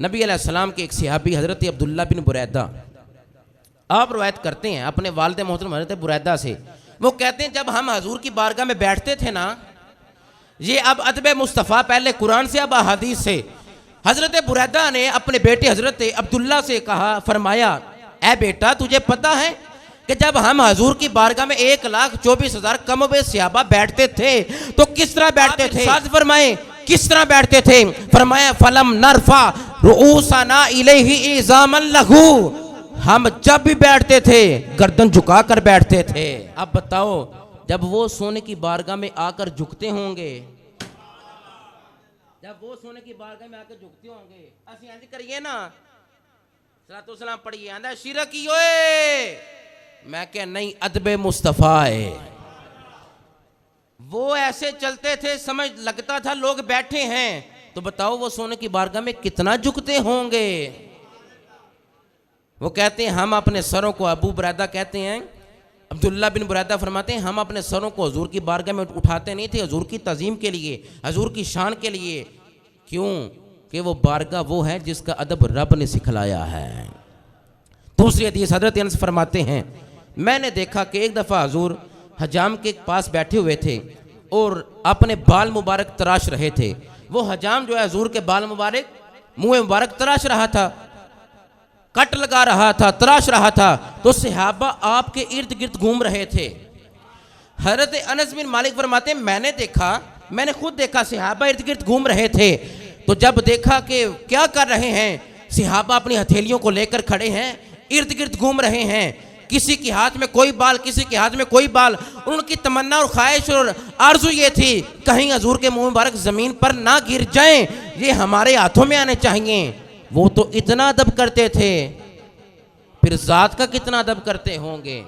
नबी अलैहिस्सलाम के एक सहाबी हज़रत अब्दुल्ला बिन बुरैदा आप रवायत करते हैं अपने वालिद मोहतरम हज़रत बुरैदा से। वो कहते हैं जब हम हजूर की बारगाह में बैठते थे ना, ये अब अदब मुस्तफ़ा पहले कुरान से अब अहादीस से, हज़रत बुरैदा ने अपने बेटे हज़रत अब्दुल्ला से कहा, फरमाया ए बेटा तुझे पता है कि जब हम हजूर की बारगाह में 1,24,000 कम-ओ-बेश सहाबा बैठते थे तो किस तरह बैठते थे? साथ फरमाए किस तरह बैठते थे? फरमाया फलम नरफा रुऊसना इलैहि इज़ामन लहू, हम जब भी बैठते थे गर्दन झुका कर बैठते थे। अब बताओ जब वो सोने की बारगाह में आकर झुकते होंगे, जब वो सोने की बारगाह में आकर झुकते होंगे, असि इंज करिए ना सलातो सलाम पढ़िए, आंदा शिरक ही ओए, मैं क्या नहीं अदबे मुस्तफ़ा है। वो ऐसे चलते थे समझ लगता था लोग बैठे हैं, तो बताओ वो सोने की बारगाह में कितना झुकते होंगे। वो कहते हैं हम अपने सरों को, अबू बुरैदा कहते हैं, अब्दुल्ला बिन बुरैदा फरमाते हैं हम अपने सरों को हजूर की बारगाह में उठाते नहीं थे, हजूर की तज़ीम के लिए, हजूर की शान के लिए। क्यों? कि वो बारगाह वो है जिसका अदब रब ने सिखलाया है। दूसरी हदीस हज़रत अनस फरमाते हैं मैंने देखा कि एक दफ़ा हजूर हजाम के पास बैठे हुए थे और अपने बाल मुबारक तराश रहे थे। वो हजाम जो है हजूर के बाल मुबारक, मुँह मुबारक तराश रहा था, कट लगा रहा था, तराश रहा था, तो सहाबा आपके इर्द गिर्द घूम रहे थे। हज़रत अनस बिन मालिक फरमाते मैंने देखा, मैंने खुद देखा सहाबा इर्द गिर्द घूम रहे थे। तो जब देखा कि क्या कर रहे हैं, सहाबा अपनी हथेलियों को लेकर खड़े हैं, इर्द गिर्द घूम रहे हैं, किसी के हाथ में कोई बाल, किसी के हाथ में कोई बाल। उनकी तमन्ना और ख्वाहिश और आरजू ये थी कहीं हजूर के मुंह मुबारक ज़मीन पर ना गिर जाएं, ये हमारे हाथों में आने चाहिए। वो तो इतना अदब करते थे, फिर ज़ात का कितना अदब करते होंगे।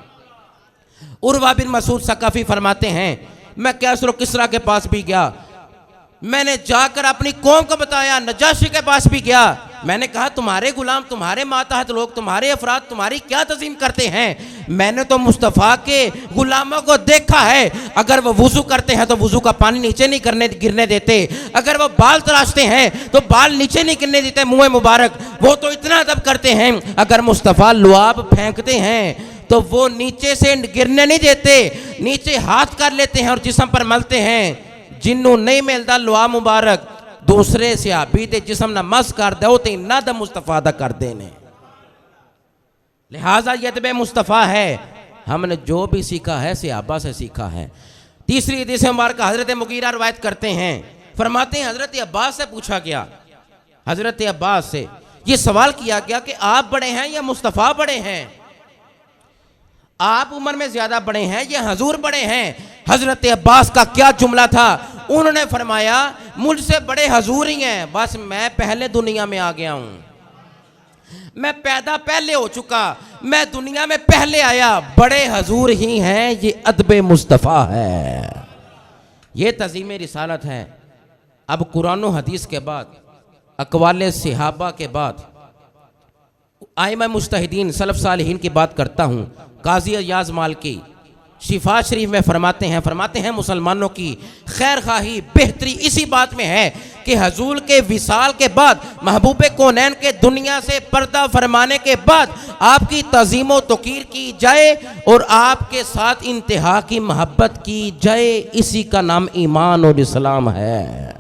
उर्वा बिन मसूद सकाफी फरमाते हैं मैं कैसर किसरा के पास भी गया, मैंने जाकर अपनी कौम को बताया, नजाशी के पास भी गया, मैंने कहा तुम्हारे गुलाम, तुम्हारे मातहत लोग, तुम्हारे अफराद तुम्हारी क्या तज़ीम करते हैं। मैंने तो मुस्तफ़ा के गुलामों को देखा है, अगर वो वुज़ू करते हैं तो वुज़ू का पानी नीचे नहीं गिरने देते, अगर वो बाल तराशते हैं तो बाल नीचे नहीं गिरने देते मुँह मुबारक, वो तो इतना अदब करते हैं। अगर मुस्तफ़ा लुआब फेंकते हैं तो वो नीचे से गिरने नहीं देते, नीचे हाथ कर लेते हैं और जिस्म पर मलते हैं। जिन्हों नहीं मिलता लुआ मुबारक दूसरे सहाबी ते जिस्म ना मस कर दो ते ना द मुस्तफ़ा दा कर देने। लिहाजा ये अदब मुस्तफ़ा है, हमने जो भी सीखा है सहाबा से सीखा है। तीसरी हदीस मुबारक हज़रत मुगीरा रवायत करते हैं, फरमाते हैं हज़रत अब्बास से पूछा गया, हज़रत अब्बास से ये सवाल किया गया कि आप बड़े हैं या मुस्तफ़ा बड़े हैं, आप उम्र में ज्यादा बड़े हैं या हजूर बड़े हैं। हजरत अब्बास का क्या जुमला था, उन्होंने फरमाया मुझसे बड़े हजूर ही हैं, बस मैं पहले दुनिया में आ गया हूं, मैं पैदा पहले हो चुका, मैं दुनिया में पहले आया, बड़े हजूर ही हैं, ये अदब मुस्तफ़ा है, ये तज़ीम रिसालत है। अब कुरान और हदीस के बाद, अक़वाल सहाबा के बाद आइमा मुज्तहिदीन सलफ़ सालिहीन की बात करता हूँ। काज़ी अयाज़ मालिकी शिफा शरीफ में फरमाते हैं मुसलमानों की खैर खाही बेहतरी इसी बात में है कि हजूर के विसाल के बाद, महबूब कौनैन के दुनिया से पर्दा फरमाने के बाद आपकी तज़ीम व तौक़ीर की जाए और आपके साथ इंतहा की मोहब्बत की जाए, इसी का नाम ईमान और इस्लाम है।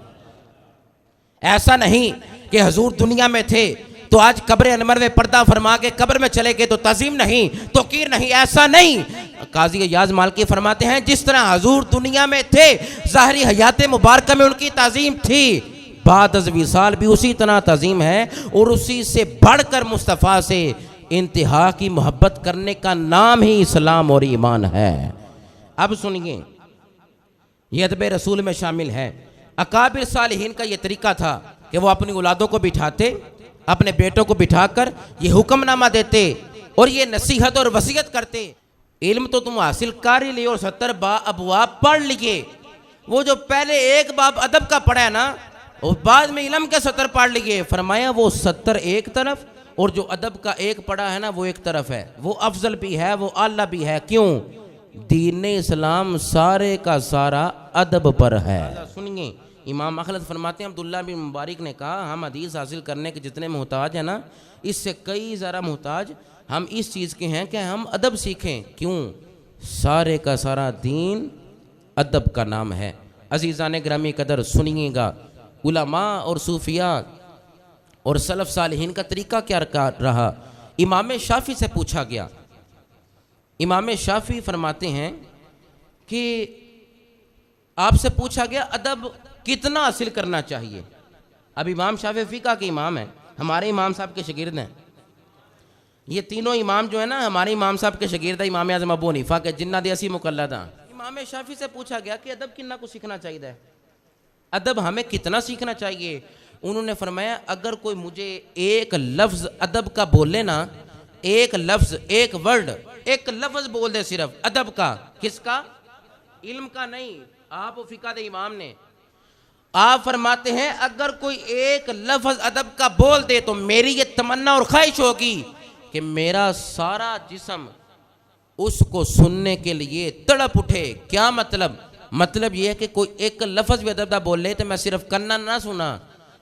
ऐसा नहीं कि हजूर दुनिया में थे तो आज कब्र अनवर में पर्दा फरमा के कब्र में चले गए तो तज़ीम नहीं, तौक़ीर नहीं, ऐसा नहीं। काज़ी अयाज़ मालिकी फरमाते हैं जिस तरह हजूर दुनिया में थे, ज़ाहिरी हयात मुबारक में उनकी तज़ीम थी, बाद अज़ विसाल भी उसी तरह तज़ीम है और उसी से बढ़कर मुस्तफ़ा से इंतहा की मोहब्बत करने का नाम ही इस्लाम और ईमान है। अब सुनिए, यह अदब रसूल में शामिल है। अकाबिर सालिहीन का यह तरीका था कि वो अपनी औलादों को बिठाते, अपने बेटों को बिठाकर ये हुक्मनामा देते और ये नसीहत और वसीयत करते, इल्म तो तुम हासिल कर ही लिए और 70 अबवाब पढ़ लिए। वो जो पहले एक बाब अदब का पढ़ा है ना, और बाद में इल्म के 70 पढ़ लिए। फरमाया वो 70 एक तरफ और जो अदब का एक पढ़ा है ना वो एक तरफ है, वो अफजल भी है, वो आला भी है। क्यों? दीन इस्लाम सारे का सारा अदब पर है। सुनिए, इमाम मखलद फरमाते हैं अब्दुल्ला बिन मुबारक ने कहा हम हदीस हासिल करने के जितने मोहताज हैं ना, इससे कई ज़रा मोहताज हम इस चीज़ के हैं कि हम अदब सीखें। क्यों? सारे का सारा दीन अदब का नाम है। अजीज़ान ग्रामी कदर सुनिएगा, उलमा और सूफिया और सलफ़ सालिहीन का तरीका क्या रहा। इमाम शाफ़ी से पूछा गया, इमाम शाफ़ी फरमाते हैं कि आपसे पूछा गया अदब कितना हासिल करना चाहिए। अब इमाम शाफ़ी फ़िक़्ह के इमाम हैं, हमारे इमाम साहब के शागिर्द हैं। ये तीनों इमाम जो है ना हमारे इमाम साहब के शागिर्द है, इमाम आज़म अबू हनीफा के, जिन्ना दे असी मुकल्लद हां। इमाम शाफ़ी से पूछा गया कि अदब कितना कुछ सीखना चाहिए, अदब हमें कितना सीखना चाहिए। उन्होंने फरमाया अगर कोई मुझे एक लफ्ज़ अदब का बोले ना, एक लफ्ज़, एक वर्ड, एक लफ्ज़ बोल दे सिर्फ अदब का, किसका? इल्म का नहीं, आप फ़िक़्ह दे इमाम ने। आप फरमाते हैं अगर कोई एक लफ्ज़ अदब का बोल दे तो मेरी ये तमन्ना और ख्वाहिश होगी कि मेरा सारा जिस्म उसको सुनने के लिए तड़प उठे। क्या मतलब? मतलब ये है कि कोई एक लफ्ज़ भी अदब का बोले तो मैं सिर्फ कन्ना ना सुना,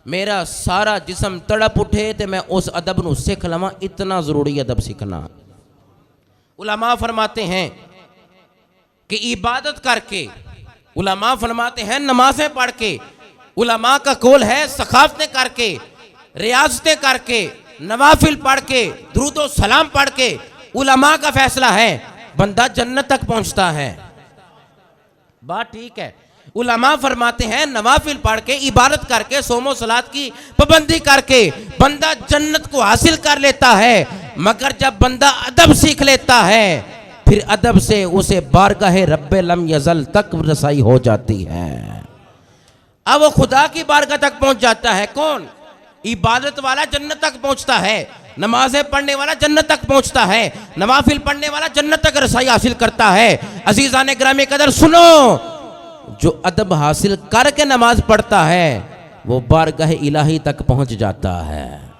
मेरा सारा जिस्म तड़प उठे तो मैं उस अदब नूं सीख लवां। इतना ज़रूरी अदब सीखना। उलमा फरमाते हैं कि इबादत करके, उलमा फरमाते हैं नमाज़ें पढ़ के, उलमा का कौल है सखावतें करके, रियाजतें करके, नवाफिल पढ़ के, दुरूद और सलाम पढ़ के, उलमा का फैसला है बंदा जन्नत तक पहुंचता है। बात ठीक है। उलमा फरमाते हैं नवाफिल पढ़ के, इबादत करके, सोमो सलात की पाबंदी करके बंदा जन्नत को हासिल कर लेता है। मगर जब बंदा अदब सीख लेता है फिर अदब से उसे बारगाहे रब्बे लम यज़ल तक रसाई हो जाती है। अब वो खुदा की बारगाह तक पहुंच जाता है। कौन? इबादत वाला जन्नत तक पहुंचता है, नमाजें पढ़ने वाला जन्नत तक पहुंचता है, नवाफिल पढ़ने वाला जन्नत तक रसाई हासिल करता है। अजीज़ान ग्रामी कदर सुनो, जो अदब हासिल करके नमाज पढ़ता है वो बारगाह इलाही तक पहुंच जाता है।